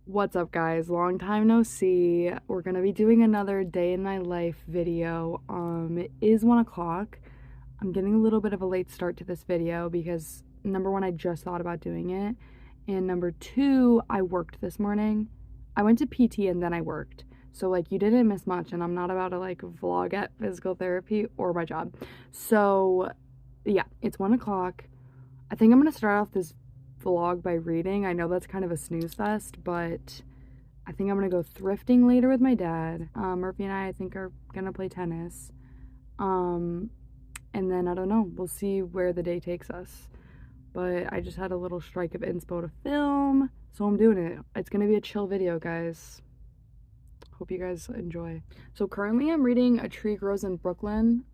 What's up, guys? Long time no see. We're gonna be doing another day in my life video. It is 1 o'clock. I'm getting a little bit of a late start to this video because number one, I just thought about doing it, and number two, I worked this morning. I went to PT and then I worked. So like you didn't miss much, and I'm not about to like vlog at physical therapy or my job. So yeah, it's 1 o'clock. I think I'm gonna start off this vlog by reading. I know that's kind of a snooze fest, but I think I'm gonna go thrifting later with my dad. Murphy and I think, are gonna play tennis. Um, and then I don't know. We'll see where the day takes us. But I just had a little strike of inspo to film, so I'm doing it. It's gonna be a chill video, guys. Hope you guys enjoy. So currently I'm reading A Tree Grows in Brooklyn.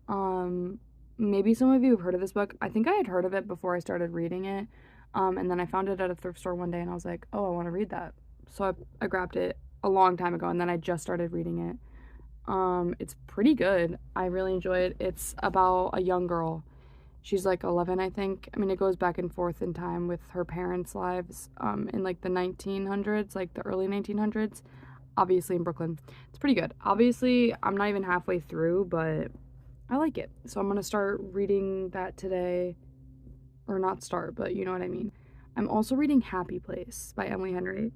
Maybe some of you have heard of this book. I think I had heard of it before I started reading it. And then I found it at a thrift store one day and I was like, oh, I want to read that. So I grabbed it a long time ago and then I just started reading it. It's pretty good. I really enjoy it. It's about a young girl. She's like 11, I think. I mean, it goes back and forth in time with her parents' lives in like the 1900s, like the early 1900s, obviously in Brooklyn. It's pretty good. Obviously, I'm not even halfway through, but I like it. So I'm going to start reading that today. Or not start, but you know what I mean. I'm also reading Happy Place by Emily Henry.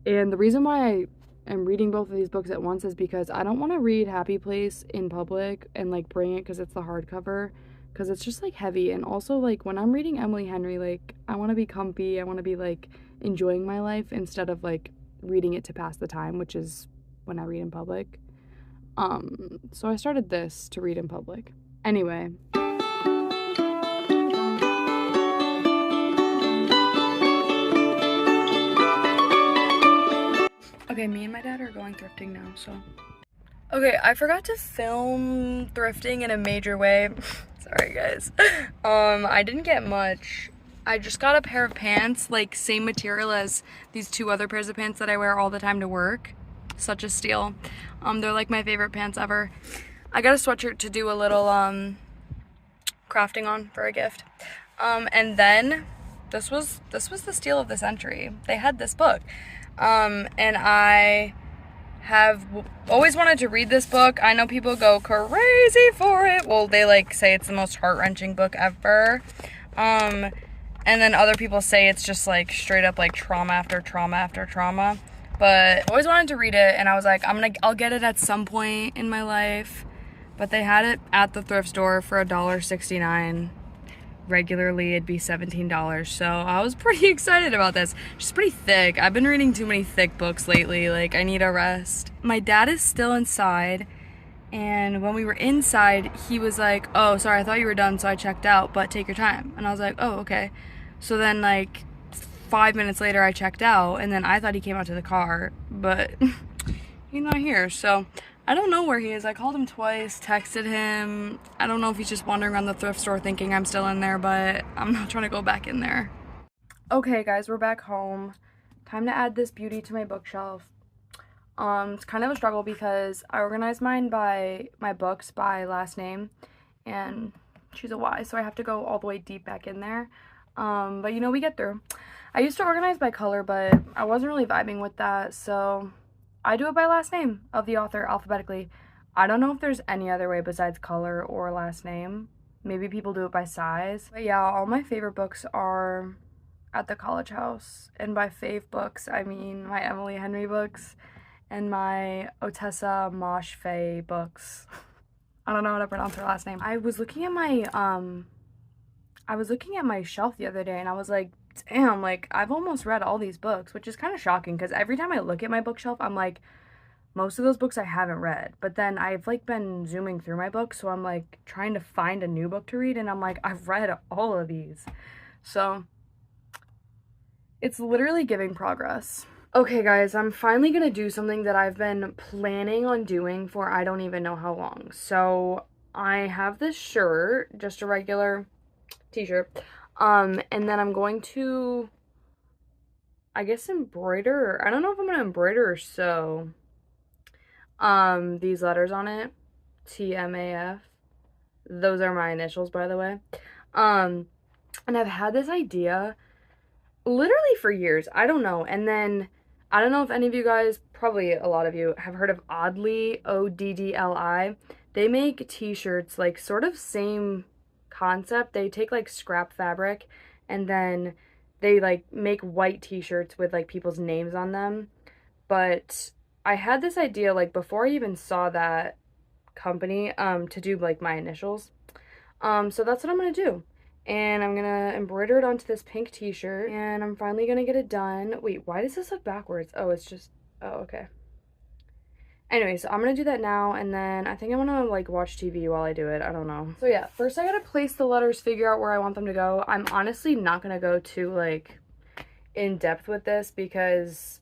And the reason why I am reading both of these books at once is because I don't want to read Happy Place in public and like bring it because it's the hardcover, because it's just like heavy. And also, like, when I'm reading Emily Henry, like, I want to be comfy. I want to be like enjoying my life instead of like reading it to pass the time, which is when I read in public. So I started this to read in public. Anyway, okay, me and my dad are going thrifting now, so. Okay, I forgot to film thrifting in a major way. Sorry, guys. I didn't get much. I just got a pair of pants, like same material as these two other pairs of pants that I wear all the time to work. Such a steal. They're like my favorite pants ever. I got a sweatshirt to do a little crafting on for a gift. And then this was the steal of the century. They had this book. And I have always wanted to read this book. I know people go crazy for it. Well, they like say it's the most heart-wrenching book ever. And then other people say it's just like straight up like trauma after trauma after trauma. But I always wanted to read it, and I was like, I'll get it at some point in my life. But they had it at the thrift store for $1.69. Regularly it'd be $17, so I was pretty excited about this. She's pretty thick. I've been reading too many thick books lately. Like, I need a rest. My dad is still inside, and when we were inside, he was like, oh, sorry, I thought you were done, so I checked out, but take your time. And I was like, oh, okay. So then, like, 5 minutes later, I checked out, and then I thought he came out to the car, but he's not here. So I don't know where he is. I called him twice, texted him. I don't know if he's just wandering around the thrift store thinking I'm still in there, but I'm not trying to go back in there. Okay, guys, we're back home. Time to add this beauty to my bookshelf. It's kind of a struggle because I organized mine by my books by last name, and she's a Y, so I have to go all the way deep back in there. But you know, we get through. I used to organize by color, but I wasn't really vibing with that, so I do it by last name of the author alphabetically. I don't know if there's any other way besides color or last name. Maybe people do it by size. But yeah, all my favorite books are at the college house. And by fave books, I mean my Emily Henry books and my Otessa Mosh Fay books. I don't know how to pronounce her last name. I was looking at my shelf the other day and I was like, damn, like, I've almost read all these books, which is kind of shocking because every time I look at my bookshelf, I'm like, most of those books I haven't read. But then I've, like, been zooming through my books, so I'm, like, trying to find a new book to read, and I'm like, I've read all of these. So, it's literally giving progress. Okay, guys, I'm finally gonna do something that I've been planning on doing for I don't even know how long. So, I have this shirt, just a regular t-shirt. And then I'm going to, I guess, embroider. I don't know if I'm gonna embroider or sew these letters on it. TMAF. Those are my initials, by the way. And I've had this idea literally for years. I don't know. And then I don't know if any of you guys, probably a lot of you, have heard of Oddly, Oddli. They make t-shirts like sort of same concept. They take like scrap fabric and then they like make white t-shirts with like people's names on them. But I had this idea like before I even saw that company to do like my initials. So that's what I'm gonna do. And I'm gonna embroider it onto this pink t-shirt and I'm finally gonna get it done. Wait, why does this look backwards? Oh, it's just, oh, okay. Anyway, so I'm gonna do that now and then I think I'm gonna like watch TV while I do it. I don't know. So yeah, first I gotta place the letters, figure out where I want them to go. I'm honestly not gonna go too like in depth with this because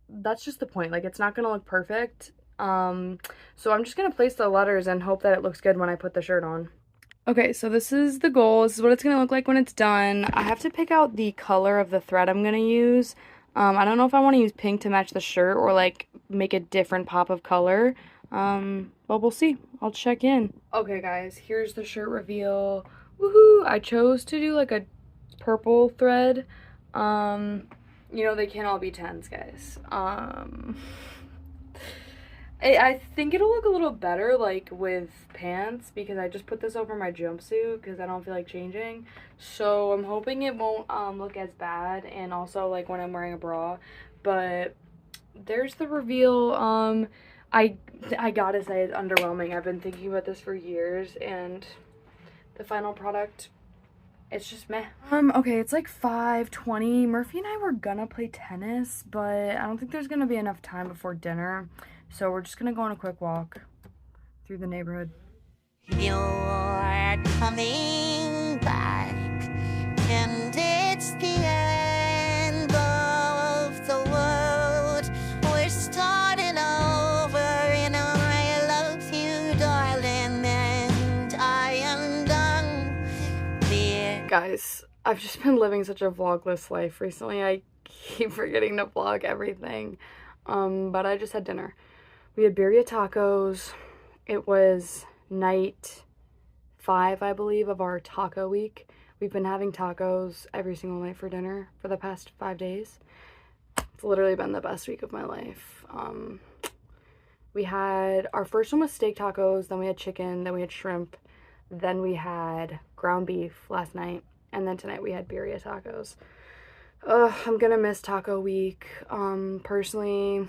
that's just the point. Like it's not gonna look perfect. So I'm just gonna place the letters and hope that it looks good when I put the shirt on. Okay, so this is the goal. This is what it's going to look like when it's done. I have to pick out the color of the thread I'm going to use. I don't know if I want to use pink to match the shirt or like make a different pop of color. But we'll see. I'll check in. Okay, guys, here's the shirt reveal. Woohoo! I chose to do like a purple thread. You know, they can't all be 10s, guys. I think it'll look a little better like with pants because I just put this over my jumpsuit because I don't feel like changing. So I'm hoping it won't look as bad, and also like when I'm wearing a bra. But there's the reveal. I gotta say it's underwhelming. I've been thinking about this for years and the final product, it's just meh. Okay, it's like 5:20. Murphy and I were gonna play tennis, but I don't think there's gonna be enough time before dinner. So we're just gonna go on a quick walk through the neighborhood. You're coming back, and it's the end of the world. We're starting over, and I love you, darling, and I am done. Guys, I've just been living such a vlogless life recently. I keep forgetting to vlog everything. But I just had dinner. We had birria tacos. It was night 5, I believe, of our taco week. We've been having tacos every single night for dinner for the past 5 days. It's literally been the best week of my life. We had, our first one was steak tacos, then we had chicken, then we had shrimp, then we had ground beef last night, and then tonight we had birria tacos. I'm gonna miss taco week. Personally,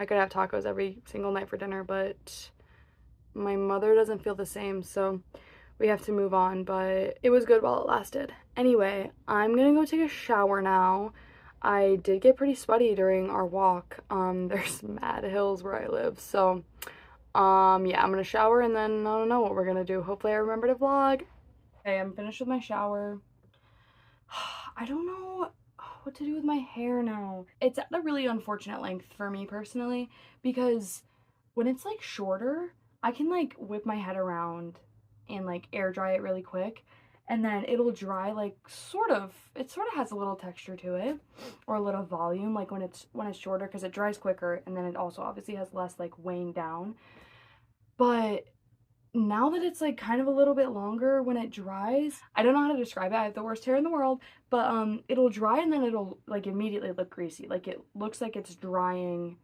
I could have tacos every single night for dinner, but my mother doesn't feel the same, so we have to move on, but it was good while it lasted. Anyway, I'm gonna go take a shower now. I did get pretty sweaty during our walk. There's mad hills where I live, so yeah, I'm gonna shower and then I don't know what we're gonna do. Hopefully I remember to vlog. Okay, I'm finished with my shower. I don't know what to do with my hair now. It's at a really unfortunate length for me personally because when it's like shorter, I can like whip my head around and like air dry it really quick, and then it'll dry like it sort of has a little texture to it or a little volume like when it's shorter because it dries quicker, and then it also obviously has less like weighing down. But now that it's like kind of a little bit longer, when it dries, I don't know how to describe it. I have the worst hair in the world, but it'll dry and then it'll like immediately look greasy. Like it looks like it's drying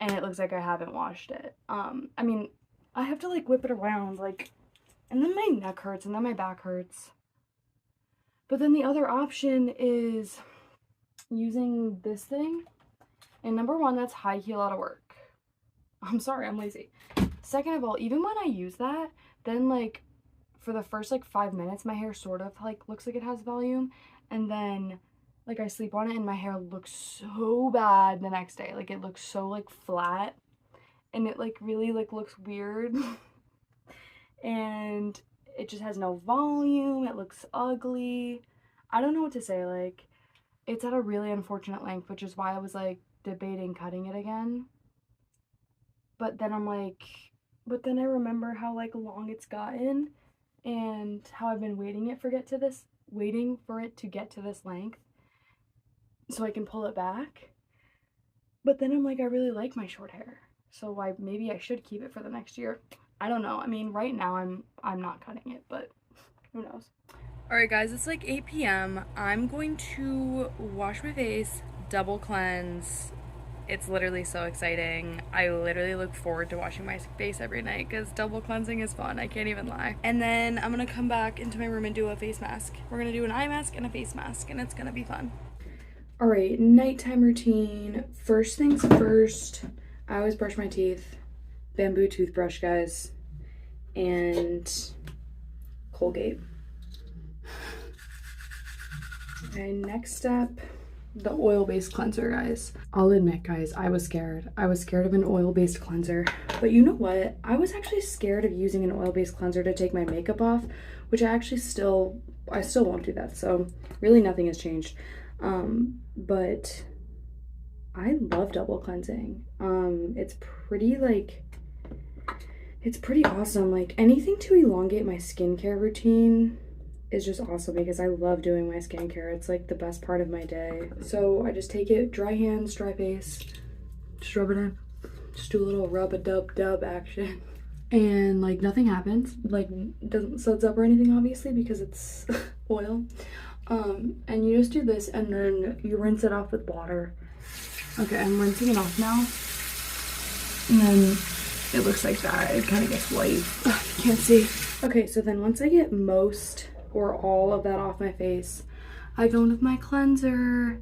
and it looks like I haven't washed it. I mean, I have to like whip it around like, and then my neck hurts and then my back hurts. But then the other option is using this thing. And number one, that's high heel out of work. I'm sorry, I'm lazy. Second of all, even when I use that, then like for the first like 5 minutes, my hair sort of like looks like it has volume, and then like I sleep on it and my hair looks so bad the next day. Like it looks so like flat and it like really like looks weird and it just has no volume. It looks ugly. I don't know what to say. Like it's at a really unfortunate length, which is why I was like debating cutting it again. But then I'm like, but then I remember how like long it's gotten and how I've been waiting for it to get to this length so I can pull it back. But then I'm like, I really like my short hair, so maybe I should keep it for the next year. I don't know. I mean, right now I'm not cutting it, but who knows. All right, guys, it's like 8 p.m. I'm going to wash my face, double cleanse. It's literally so exciting. I literally look forward to washing my face every night because double cleansing is fun. I can't even lie. And then I'm gonna come back into my room and do a face mask. We're gonna do an eye mask and a face mask, and it's gonna be fun. All right, nighttime routine. First things first, I always brush my teeth. Bamboo toothbrush, guys, and Colgate. Okay, next step, the oil-based cleanser, guys. I'll admit, guys, I was scared. I was scared of an oil-based cleanser. But you know what? I was actually scared of using an oil-based cleanser to take my makeup off, which I still won't do that. So really nothing has changed. But I love double cleansing. It's pretty awesome. Like, anything to elongate my skincare routine is just awesome because I love doing my skincare. It's like the best part of my day. So I just take it, dry hands, dry face, just rub it in. Just do a little rub-a-dub-dub action. And like nothing happens. Like, it doesn't suds up or anything, obviously, because it's oil. And you just do this and then you rinse it off with water. Okay, I'm rinsing it off now. And then it looks like that. It kind of gets white. Ugh, you can't see. Okay, so then once I get most or all of that off my face, I go in with my cleanser.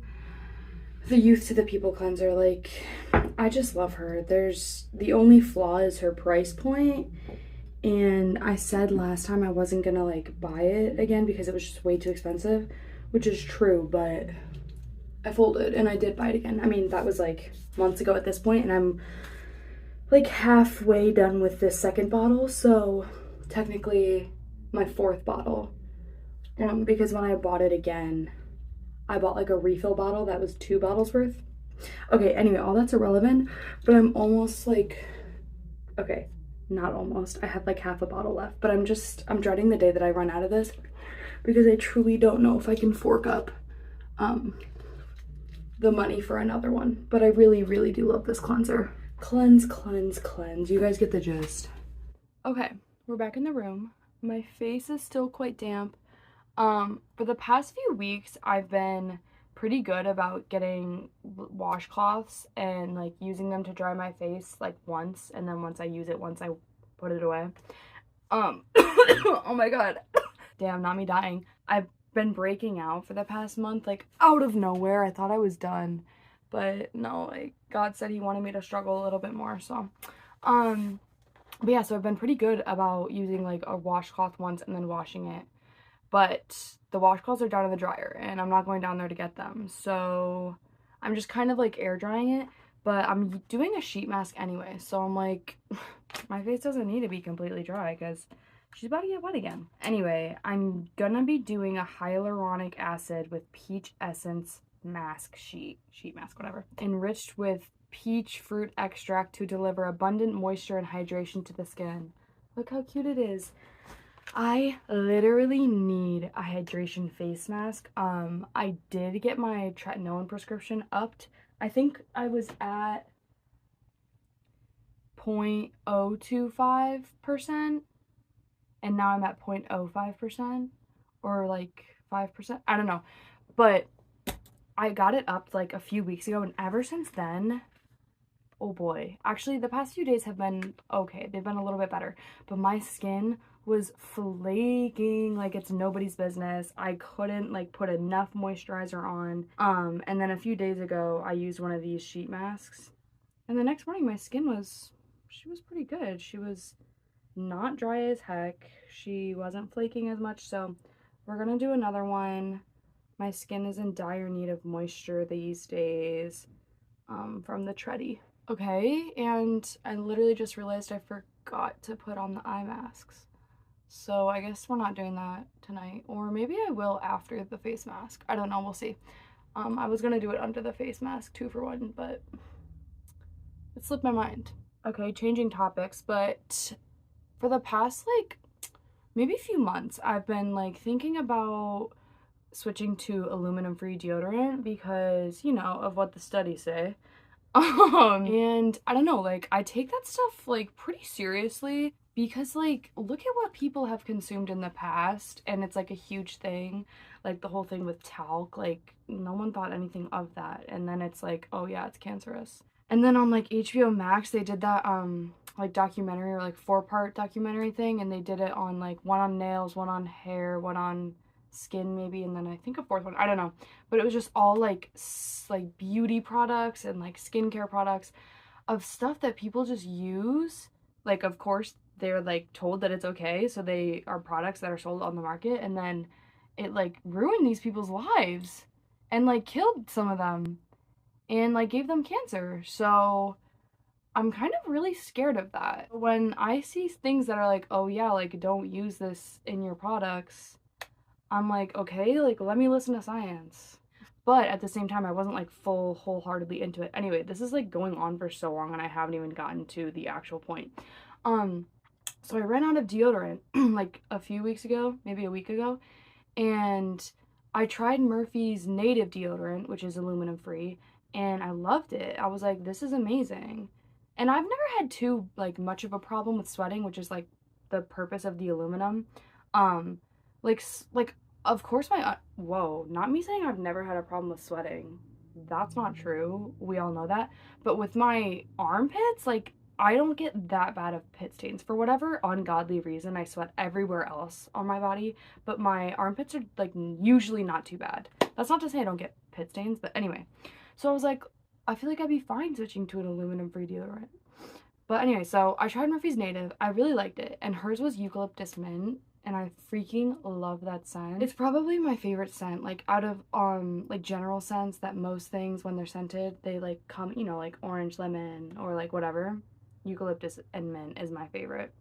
The Youth to the People cleanser. Like, I just love her. The only flaw is her price point. And I said last time I wasn't gonna like buy it again because it was just way too expensive, which is true, but I folded and I did buy it again. I mean, that was like months ago at this point, and I'm like halfway done with this second bottle, so technically my fourth bottle. Because when I bought it again, I bought like a refill bottle that was 2 bottles worth. Okay, anyway, all that's irrelevant, but I'm almost like, okay, not almost, I have like half a bottle left, but I'm dreading the day that I run out of this because I truly don't know if I can fork up the money for another one. But I really, really do love this cleanser. Cleanse, cleanse, cleanse. You guys get the gist. Okay, we're back in the room. My face is still quite damp. For the past few weeks, I've been pretty good about getting washcloths and like using them to dry my face like once, and then once I use it, once I put it away. Oh my god. Damn, not me dying. I've been breaking out for the past month, like out of nowhere. I thought I was done, but no, like God said he wanted me to struggle a little bit more, so but yeah, so I've been pretty good about using like a washcloth once and then washing it. But the washcloths are down in the dryer and I'm not going down there to get them. So I'm just kind of like air drying it, but I'm doing a sheet mask anyway. So I'm like, my face doesn't need to be completely dry because she's about to get wet again. Anyway, I'm gonna be doing a hyaluronic acid with peach essence mask sheet mask, whatever. Enriched with peach fruit extract to deliver abundant moisture and hydration to the skin. Look how cute it is. I literally need a hydration face mask. I did get my tretinoin prescription upped. I think I was at 0.025%, and now I'm at 0.05%, or like 5%. I don't know, but I got it upped like a few weeks ago, and ever since then, oh boy. Actually, the past few days have been okay. They've been a little bit better, but my skin was flaking like it's nobody's business. I couldn't like put enough moisturizer on. And then a few days ago, I used one of these sheet masks, and the next morning my skin was pretty good. She was not dry as heck. She wasn't flaking as much, so we're gonna do another one. My skin is in dire need of moisture these days, from the Treddy. Okay, and I literally just realized I forgot to put on the eye masks. So I guess we're not doing that tonight, or maybe I will after the face mask. I don't know, we'll see. I was gonna do it under the face mask 2 for 1, but it slipped my mind. Okay, changing topics, but for the past like maybe a few months, I've been like thinking about switching to aluminum-free deodorant because, you know, of what the studies say. And I don't know, like I take that stuff like pretty seriously because like look at what people have consumed in the past, and it's like a huge thing. like the whole thing with talc, like no one thought anything of that. And then it's like, oh yeah, it's cancerous. And then on like HBO Max, they did that like documentary or like 4-part documentary thing, and they did it on like one on nails, one on hair, one on skin maybe, and then I think a fourth one, I don't know. But it was just all like like beauty products and like skincare products of stuff that people just use. Like of course they're like told that it's okay, so they are products that are sold on the market, and then it like ruined these people's lives and like killed some of them and like gave them cancer. So I'm kind of really scared of that. When I see things that are like, oh yeah, like don't use this in your products, I'm like, okay, like let me listen to science. But at the same time, I wasn't like wholeheartedly into it. Anyway, this is like going on for so long and I haven't even gotten to the actual point. So I ran out of deodorant like a few weeks ago, maybe a week ago, and I tried Murphy's Native deodorant, which is aluminum free, and I loved it. I was like, this is amazing. And I've never had too like much of a problem with sweating, which is like the purpose of the aluminum. Um like of course my whoa, not me saying I've never had a problem with sweating. That's not true. We all know that. But with my armpits, like I don't get that bad of pit stains. For whatever ungodly reason, I sweat everywhere else on my body, but my armpits are like usually not too bad. That's not to say I don't get pit stains, but anyway. So I was like, I feel like I'd be fine switching to an aluminum free deodorant. But anyway, so I tried Murphy's Native. I really liked it, and hers was eucalyptus mint, and I freaking love that scent. It's probably my favorite scent, like out of like general scents that most things when they're scented, they like come, you know, like orange, lemon, or like whatever. Eucalyptus and mint is my favorite.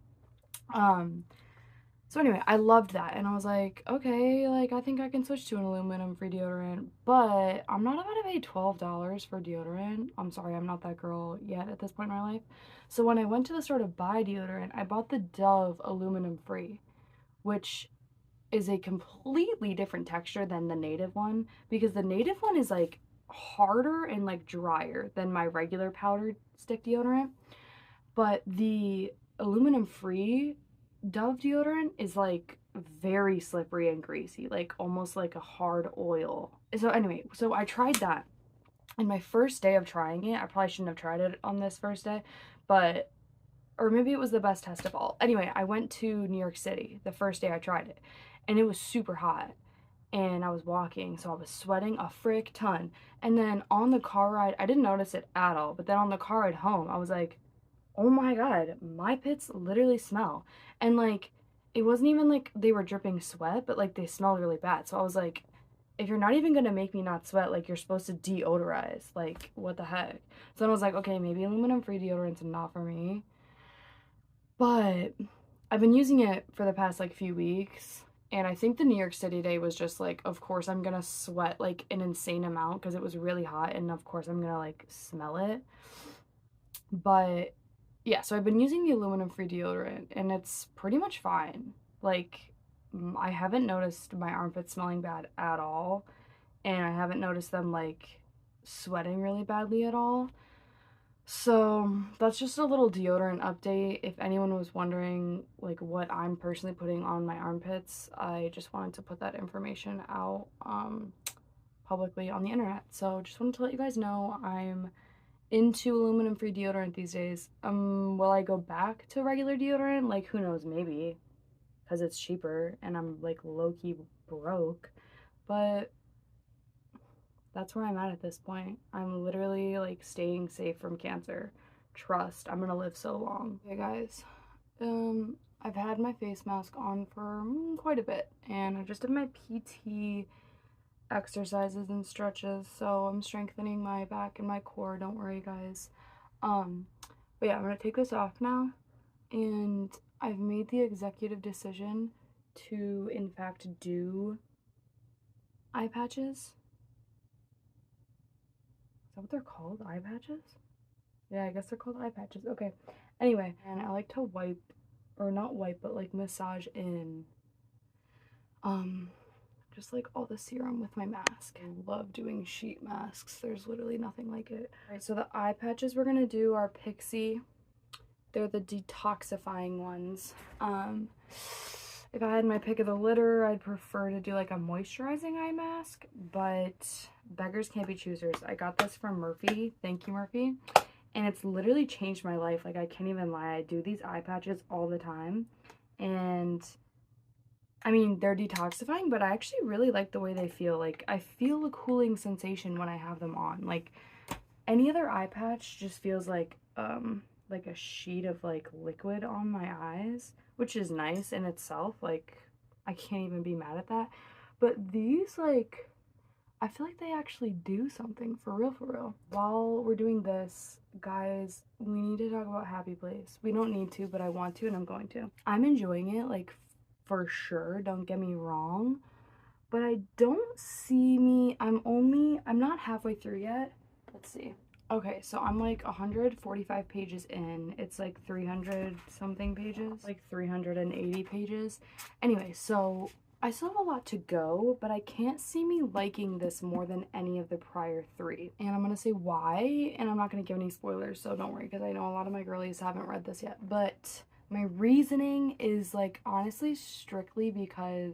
So anyway, I loved that, and I was like, okay, like I think I can switch to an aluminum free deodorant, but I'm not about to pay $12 for deodorant. I'm sorry, I'm not that girl yet at this point in my life. So when I went to the store to buy deodorant, I bought the Dove aluminum free, which is a completely different texture than the Native one, because the Native one is like harder and like drier than my regular powdered stick deodorant. But the aluminum free Dove deodorant is like very slippery and greasy, like almost like a hard oil. So anyway, so I tried that. And my first day of trying it, I probably shouldn't have tried it on this first day, but or maybe it was the best test of all. Anyway, I went to New York City the first day I tried it, and it was super hot. And I was walking, so I was sweating a frick ton. And then on the car ride, I didn't notice it at all, but then on the car ride home, I was like, oh my god, my pits literally smell. And like, it wasn't even like they were dripping sweat, but like they smelled really bad. So I was like, if you're not even gonna make me not sweat, like you're supposed to deodorize. Like, what the heck? So then I was like, okay, maybe aluminum free deodorant's not for me. But I've been using it for the past like few weeks. And I think the New York City day was just like, of course I'm gonna sweat like an insane amount because it was really hot, and of course I'm gonna like smell it. But yeah, so I've been using the aluminum free deodorant and it's pretty much fine. Like, I haven't noticed my armpits smelling bad at all, and I haven't noticed them like sweating really badly at all. So that's just a little deodorant update. If anyone was wondering like what I'm personally putting on my armpits, I just wanted to put that information out publicly on the internet. So just wanted to let you guys know I'm into aluminum free deodorant these days. Will I go back to regular deodorant? Like, who knows, maybe, because it's cheaper and I'm like low-key broke. But that's where I'm at this point. I'm literally like staying safe from cancer. Trust, I'm gonna live so long. Okay guys, I've had my face mask on for quite a bit, and I just did my PT exercises and stretches, so I'm strengthening my back and my core, don't worry guys. But yeah, I'm gonna take this off now, and I've made the executive decision to in fact do eye patches. Is that what they're called? Eye patches? Yeah, I guess they're called eye patches. Okay. Anyway, and I like to wipe, or not wipe, but like massage in just like all the serum with my mask. I love doing sheet masks. There's literally nothing like it. All right, so the eye patches we're gonna do are Pixi. They're the detoxifying ones. If I had my pick of the litter, I'd prefer to do like a moisturizing eye mask, but beggars can't be choosers. I got this from Murphy. Thank you, Murphy. And it's literally changed my life. Like, I can't even lie. I do these eye patches all the time. And I mean, they're detoxifying, but I actually really like the way they feel. Like, I feel a cooling sensation when I have them on. Like, any other eye patch just feels like a sheet of like liquid on my eyes, which is nice in itself. Like, I can't even be mad at that. But these, like, I feel like they actually do something for real, for real. While we're doing this, guys, we need to talk about Happy Place. We don't need to, but I want to, and I'm going to. I'm enjoying it, like, for sure, don't get me wrong, but I don't see me, I'm not halfway through yet. Let's see. Okay, so I'm like 145 pages in. It's like 300 something pages, like 380 pages. Anyway, so I still have a lot to go, but I can't see me liking this more than any of the prior three. And I'm gonna say why, and I'm not gonna give any spoilers, so don't worry, because I know a lot of my girlies haven't read this yet. But my reasoning is like honestly strictly because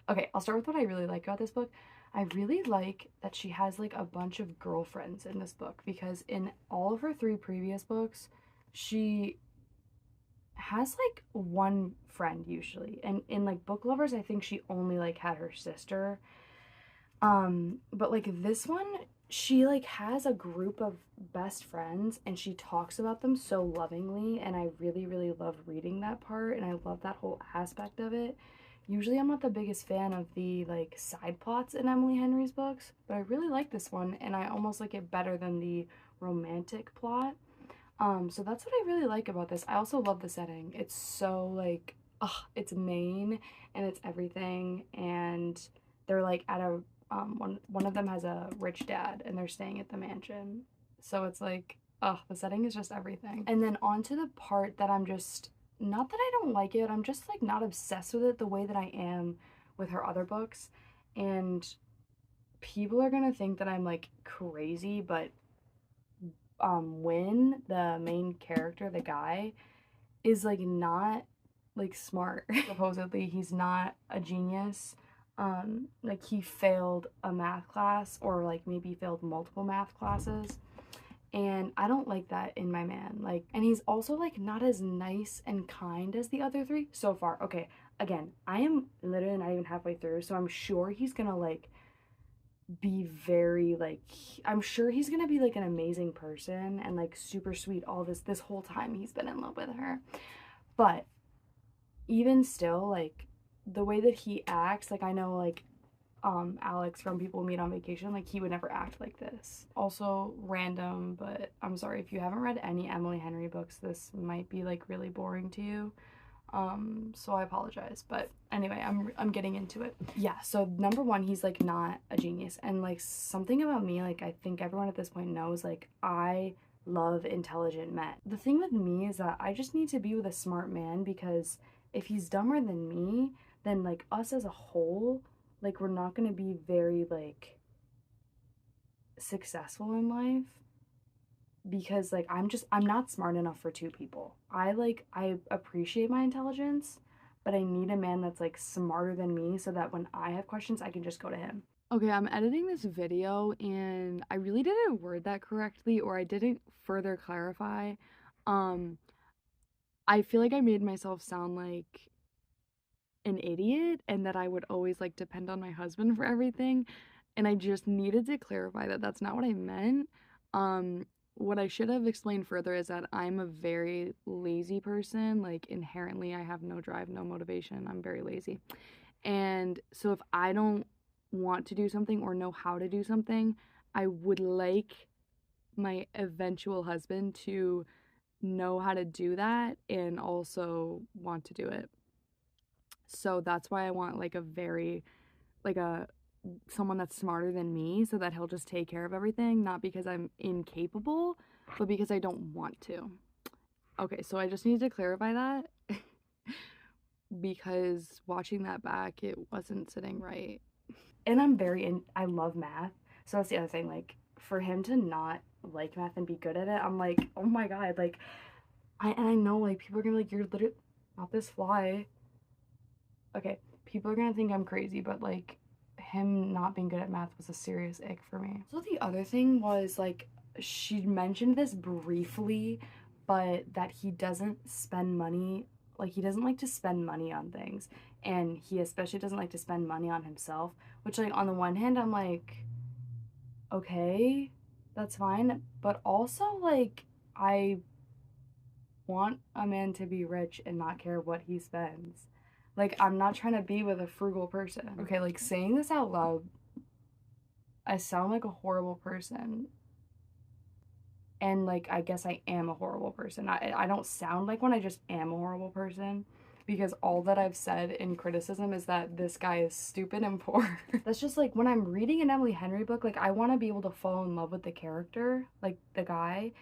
okay, I'll start with what I really like about this book. I really like that she has like a bunch of girlfriends in this book, because in all of her three previous books, she has like one friend usually. And in like Book Lovers, I think she only like had her sister. But like this one, she like has a group of best friends and she talks about them so lovingly, and I really really love reading that part, and I love that whole aspect of it. Usually I'm not the biggest fan of the like side plots in Emily Henry's books, but I really like this one, and I almost like it better than the romantic plot. So that's what I really like about this. I also love the setting. It's so like, it's Maine and it's everything, and they're like at a one of them has a rich dad and they're staying at the mansion. So it's like, the setting is just everything. And then on to the part that I'm just, not that I don't like it, I'm just like not obsessed with it the way that I am with her other books. And people are gonna think that I'm like crazy, but Win, the main character, the guy, is like not like smart. Supposedly he's not a genius. Like he failed a math class, or like maybe failed multiple math classes, and I don't like that in my man. Like, and he's also like not as nice and kind as the other three so far. Okay, again, I am literally not even halfway through, so I'm sure he's gonna like be very like, I'm sure he's gonna be like an amazing person and like super sweet all this whole time he's been in love with her. But even still, like the way that he acts, like I know like Alex from People Meet on Vacation, like he would never act like this. Also random, but I'm sorry if you haven't read any Emily Henry books, this might be like really boring to you. So I apologize, but anyway, I'm getting into it. Yeah, so number one, he's like not a genius, and like something about me, like I think everyone at this point knows, like I love intelligent men. The thing with me is that I just need to be with a smart man, because if he's dumber than me, then like us as a whole, like we're not gonna be very like successful in life, because like I'm not smart enough for two people. I appreciate my intelligence, but I need a man that's like smarter than me, so that when I have questions I can just go to him. Okay, I'm editing this video and I really didn't word that correctly, or I didn't further clarify. Um I feel like I made myself sound like an idiot and that I would always like depend on my husband for everything, and I just needed to clarify that that's not what I meant. What I should have explained further is that I'm a very lazy person. Like inherently I have no drive, no motivation. I'm very lazy. And so if I don't want to do something or know how to do something, I would like my eventual husband to know how to do that and also want to do it. So that's why I want like a very like a someone that's smarter than me, so that he'll just take care of everything, not because I'm incapable, but because I don't want to. Okay, so I just need to clarify that because watching that back, it wasn't sitting right. And I love math. So that's the other thing, like for him to not like math and be good at it, I'm like, oh my god, like I know like people are gonna be like, you're literally not this fly. okay, people are gonna think I'm crazy, but like him not being good at math was a serious ick for me. So the other thing was like she mentioned this briefly, but that he doesn't spend money, like he doesn't like to spend money on things, and he especially doesn't like to spend money on himself, which like on the one hand I'm like, okay, that's fine, but also like I want a man to be rich and not care what he spends. Like, I'm not trying to be with a frugal person. Okay, like saying this out loud, I sound like a horrible person. And like, I guess I am a horrible person. I don't sound like one, I just am a horrible person. Because all that I've said in criticism is that this guy is stupid and poor. That's just like when I'm reading an Emily Henry book, like I want to be able to fall in love with the character, like the guy.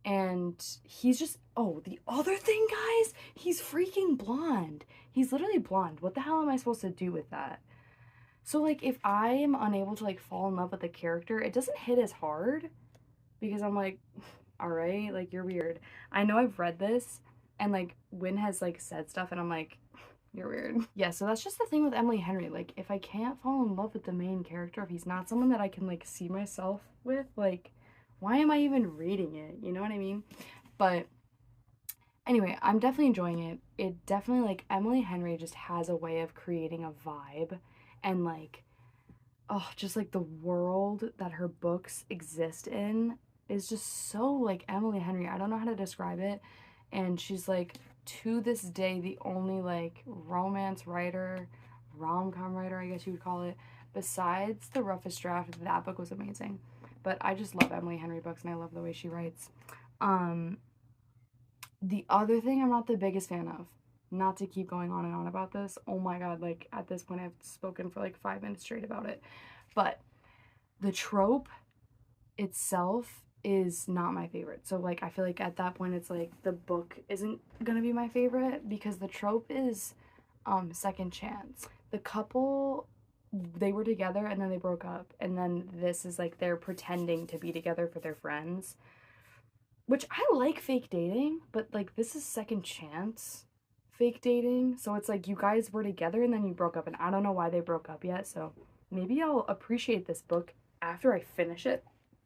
And he's just, oh, the other thing, guys, he's freaking blonde. He's literally blonde. What the hell am I supposed to do with that? So like if I am unable to like fall in love with the character, it doesn't hit as hard because I'm like, all right, like you're weird. I know I've read this and like Wynn has like said stuff and I'm like, you're weird. Yeah, so that's just the thing with Emily Henry. Like if I can't fall in love with the main character, if he's not someone that I can like see myself with, like why am I even reading it? You know what I mean? But anyway, I'm definitely enjoying it. It definitely, like, Emily Henry just has a way of creating a vibe and, like, oh, just like the world that her books exist in is just so like Emily Henry. I don't know how to describe it. And she's like, to this day, the only like romance writer, rom-com writer, I guess you would call it, besides The Roughest Draft. That book was amazing. But I just love Emily Henry books and I love the way she writes. Um, the other thing I'm not the biggest fan of, not to keep going on and on about this, oh my god, like at this point I've spoken for like 5 minutes straight about it, but the trope itself is not my favorite. So like I feel like at that point it's like the book isn't gonna be my favorite because the trope is second chance. The couple, they were together and then they broke up, and then this is like they're pretending to be together for their friends, which I like fake dating, but like this is second chance fake dating. So it's like you guys were together and then you broke up, and I don't know why they broke up yet. So maybe I'll appreciate this book after I finish it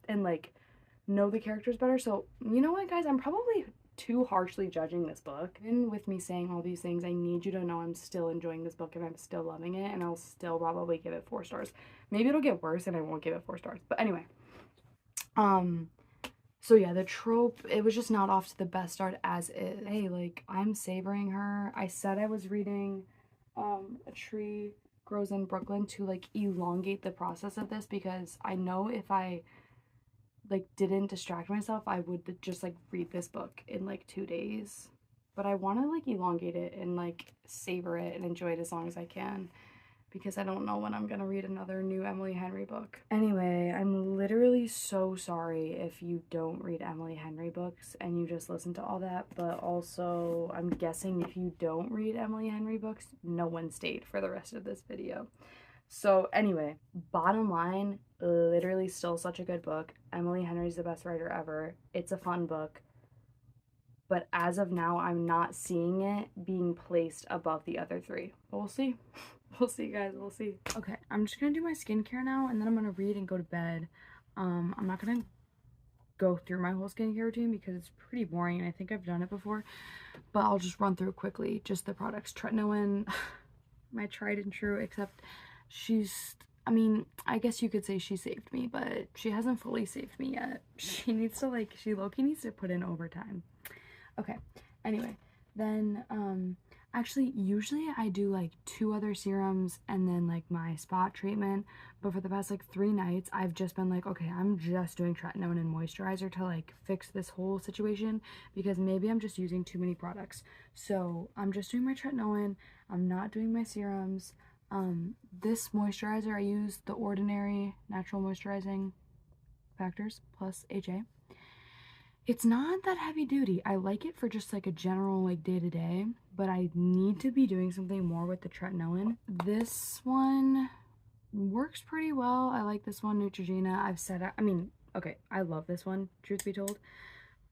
and like know the characters better. So you know what, guys, I'm probably too harshly judging this book. And with me saying all these things, I need you to know I'm still enjoying this book and I'm still loving it, and I'll still probably give it 4 stars. Maybe it'll get worse and I won't give it 4 stars. But anyway, so yeah, the trope, it was just not off to the best start as is. Hey, like, I'm savoring her. I said I was reading A Tree Grows in Brooklyn to, like, elongate the process of this because I know if I, like, didn't distract myself, I would just, like, read this book in, like, 2 days. But I want to, like, elongate it and, like, savor it and enjoy it as long as I can, because I don't know when I'm gonna read another new Emily Henry book. Anyway, I'm literally so sorry if you don't read Emily Henry books and you just listen to all that, but also I'm guessing if you don't read Emily Henry books, no one stayed for the rest of this video. So anyway, bottom line, literally still such a good book. Emily Henry's the best writer ever. It's a fun book. But as of now, I'm not seeing it being placed above the other 3. But we'll see. We'll see, guys. We'll see. Okay, I'm just gonna do my skincare now, and then I'm gonna read and go to bed. I'm not gonna go through my whole skincare routine because it's pretty boring, and I think I've done it before. But I'll just run through quickly. Just the products. Tretinoin, my tried and true, except she's... I mean, I guess you could say she saved me, but she hasn't fully saved me yet. She needs to, like, she low-key needs to put in overtime. Okay, anyway, then, actually, usually I do, like, 2 other serums and then, like, my spot treatment, but for the past, like, 3 nights, I've just been like, okay, I'm just doing tretinoin and moisturizer to, like, fix this whole situation, because maybe I'm just using too many products. So, I'm just doing my tretinoin, I'm not doing my serums. This moisturizer, I use The Ordinary Natural Moisturizing Factors plus HA. It's not that heavy duty. I like it for just like a general like day-to-day, but I need to be doing something more with the tretinoin. This one works pretty well. I like this one, Neutrogena. I've said, I mean, okay, I love this one, truth be told,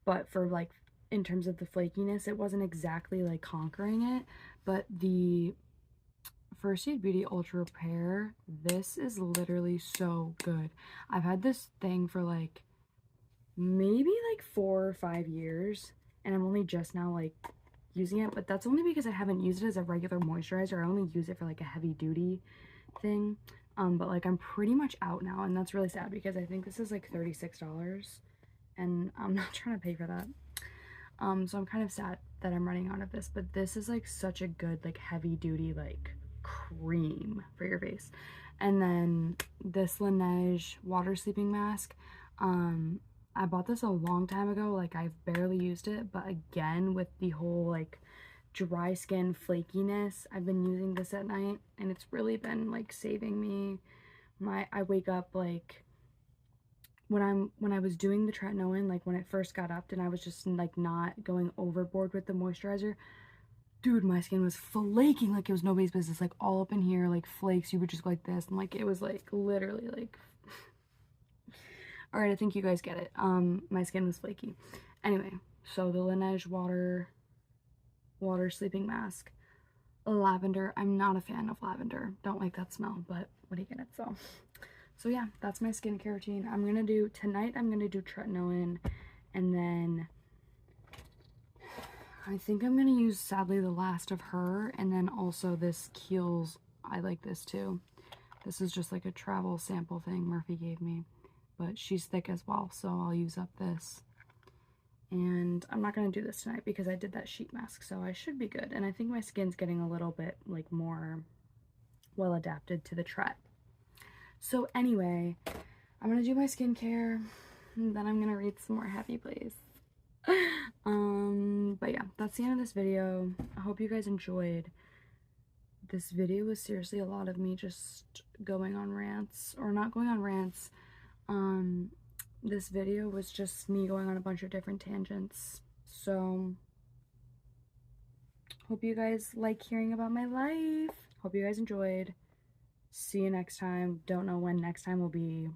but for like, in terms of the flakiness, it wasn't exactly like conquering it, but the First Aid Beauty Ultra Repair. This is literally so good. I've had this thing for like maybe like 4 or 5 years, and I'm only just now like using it, but that's only because I haven't used it as a regular moisturizer. I only use it for like a heavy duty thing. But like I'm pretty much out now, and that's really sad because I think this is like $36 and I'm not trying to pay for that. So I'm kind of sad that I'm running out of this, but this is like such a good like heavy duty like cream for your face. And then this Laneige water sleeping mask, I bought this a long time ago. Like I've barely used it, but again with the whole like dry skin flakiness, I've been using this at night and it's really been like saving me. I wake up like when I was doing the tretinoin, like when it first got up and I was just like not going overboard with the moisturizer, dude, my skin was flaking like it was nobody's business, like all up in here, like flakes. You would just go like this, and like it was like literally like all right, I think you guys get it. My skin was flaky. Anyway, so the Laneige water sleeping mask, lavender. I'm not a fan of lavender, don't like that smell, but what are you gonna do? So yeah, that's my skincare routine. Tonight I'm gonna do tretinoin, and then I think I'm gonna use sadly the last of her, and then also this Kiehl's. I like this too. This is just like a travel sample thing Murphy gave me, but she's thick as well, so I'll use up this. And I'm not gonna do this tonight because I did that sheet mask, so I should be good. And I think my skin's getting a little bit like more well adapted to the tret. So anyway, I'm gonna do my skincare, and then I'm gonna read some more Happy Place. But yeah, that's the end of this video. I hope you guys enjoyed. This video was seriously a lot of me just going on rants, or not going on rants. This video was just me going on a bunch of different tangents. So hope you guys like hearing about my life. Hope you guys enjoyed. See you next time. Don't know when next time will be.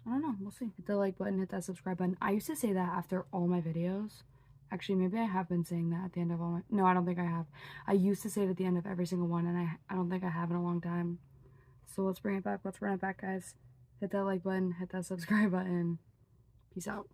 I don't know. We'll see. Hit the like button, hit that subscribe button. I used to say that after all my videos. Actually, maybe I have been saying that at the end of all my... No, I don't think I have. I used to say it at the end of every single one, and I don't think I have in a long time. So let's bring it back. Let's run it back, guys. Hit that like button, hit that subscribe button. Peace out.